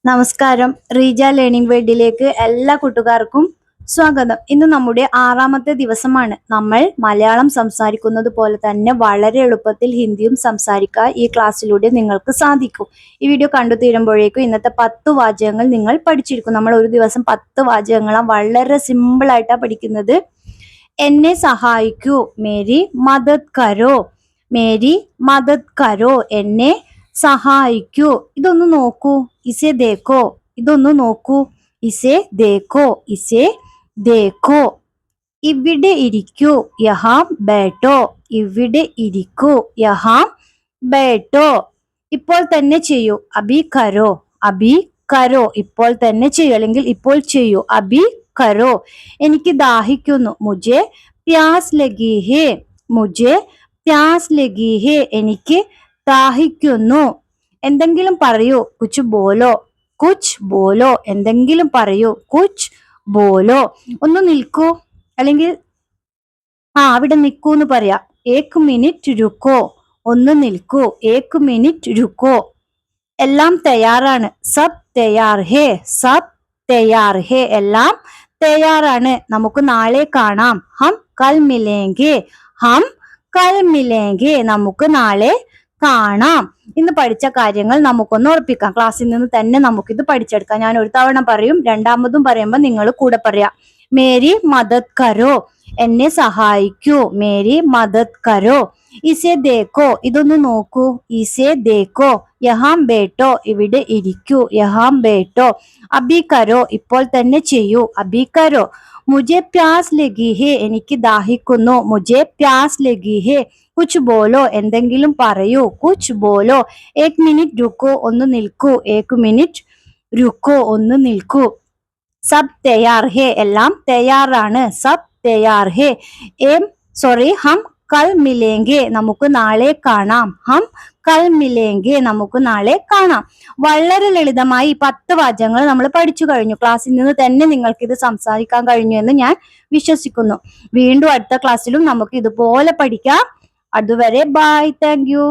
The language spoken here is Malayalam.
നമസ്കാരം. റീജ ലേണിംഗ് വേൾഡിലേക്ക് എല്ലാ കൂട്ടുകാർക്കും സ്വാഗതം. ഇന്ന് നമ്മുടെ 6ാമത്തെ ദിവസമാണ്. നമ്മൾ മലയാളം സംസാരിക്കുന്നത് പോലെ തന്നെ വളരെ എളുപ്പത്തിൽ ഹിന്ദിയും സംസാരിക്കാൻ ഈ ക്ലാസ്സിലൂടെ നിങ്ങൾക്ക് സാധിക്കും. ഈ വീഡിയോ കണ്ടു തീരുമ്പോഴേക്കും ഇന്നത്തെ 10 വാചകങ്ങൾ നിങ്ങൾ പഠിച്ചിരിക്കും. നമ്മൾ ഒരു ദിവസം 10 വാചകങ്ങളാണ് വളരെ സിമ്പിൾ ആയിട്ടാണ് പഠിക്കുന്നത്. എന്നെ സഹായിക്കൂ, മേരി മദത് കരോ, മേരി മദത് കരോ, എന്നെ സഹായിക്കൂ. ഇതൊന്ന് നോക്കൂ, ഇസെ ദേക്കോ. ഇതൊന്ന് നോക്കൂ, ഇസെ ദേക്കോ, ഇസെ ദേക്കോ. ഇവിടെ ഇരിക്കൂ, യഹാം ബേട്ടോ, ഇവിടെ ഇരിക്കൂ, യഹാം ബേട്ടോ. ഇപ്പോൾ തന്നെ ചെയ്യൂ, അബി കരോ, അബി കരോ. ഇപ്പോൾ തന്നെ ചെയ്യൂ അല്ലെങ്കിൽ ഇപ്പോൾ ചെയ്യൂ, അബി കരോ. എനിക്ക് ദാഹിക്കുന്നു, മുझे प्यास लगी है, मुझे प्यास लगी है, എനിക്ക് ദാഹിക്കുന്നു. എന്തെങ്കിലും പറയൂ, കുച്ച് ബോലോ, കുച്ച് ബോലോ. എന്തെങ്കിലും പറയൂ, കുച്ച് ബോലോ. ഒന്ന് നിൽക്കൂ അല്ലെങ്കിൽ അവിടെ നിൽക്കൂ എന്ന് പറയാ. ഏക് മിനിറ്റ് രുക്കോ, ഒന്ന് നിൽക്കൂ, ഏക് മിനിറ്റ് രുക്കോ. എല്ലാം തയ്യാറാണ്, സബ് തയ്യാർ ഹേ, സബ് തയ്യാർ ഹേ. എല്ലാം തയ്യാറാണ്, നമുക്ക് നാളെ കാണാം. ഹം കൽ മിലേംഗെ, ഹം കൽ മിലേംഗെ. നമുക്ക് നാളെ കാണാം. ഇന്ന് പഠിച്ച കാര്യങ്ങൾ നമുക്കൊന്ന് ഉറപ്പിക്കാം. ക്ലാസ്സിൽ നിന്ന് തന്നെ നമുക്കിത് പഠിച്ചെടുക്കാം. ഞാൻ ഒരു തവണ പറയും, രണ്ടാമതും പറയുമ്പോൾ നിങ്ങൾ കൂടെ പറയാം. മേരി മദത് കരോ, എന്നെ സഹായിക്കൂ, മേരി മദത് കരോ. ഇസെ ദേക്കോ, ഇതൊന്ന് നോക്കൂ, ഇസെ ദേക്കോ. യഹാം ബേട്ടോ, ഇവിടെ ഇരിക്കൂ, യഹാം ബേട്ടോ. അബി കരോ, ഇപ്പോൾ തന്നെ ചെയ്യൂ, അബി കരോ. മുझे प्यास लगी है, എനിക്ക് ദാഹിക്കുന്നു, മുझे प्यास लगी है. കുച്ച് ബോലോ, എന്തെങ്കിലും പറയൂ, കുച്ച് ബോലോ. ഏക് മിനിറ്റ് രുക്കോ, ഒന്ന് നിൽക്കൂ, ഏക് മിനിറ്റ് രുക്കോ, ഒന്ന് നിൽക്കൂ. സബ് തയ്യാർ ഹേ, എല്ലാം തയ്യാറാണ്, സബ് തയ്യാർ ഹേ. ഹം കൽ മിലേംഗെ, നമുക്ക് നാളെ കാണാം. ഹം കൽ മിലേംഗെ, നമുക്ക് നാളെ കാണാം. വളരെ ലളിതമായി 10 വാചകങ്ങൾ നമ്മൾ പഠിച്ചു കഴിഞ്ഞു. ക്ലാസ്സിൽ നിന്ന് തന്നെ നിങ്ങൾക്ക് ഇത് സംസാരിക്കാൻ കഴിഞ്ഞു എന്ന് ഞാൻ വിശ്വസിക്കുന്നു. വീണ്ടും അടുത്ത ക്ലാസ്സിലും നമുക്ക് ഇതുപോലെ പഠിക്കാം. അതുവരെ ബൈ, താങ്ക് യു.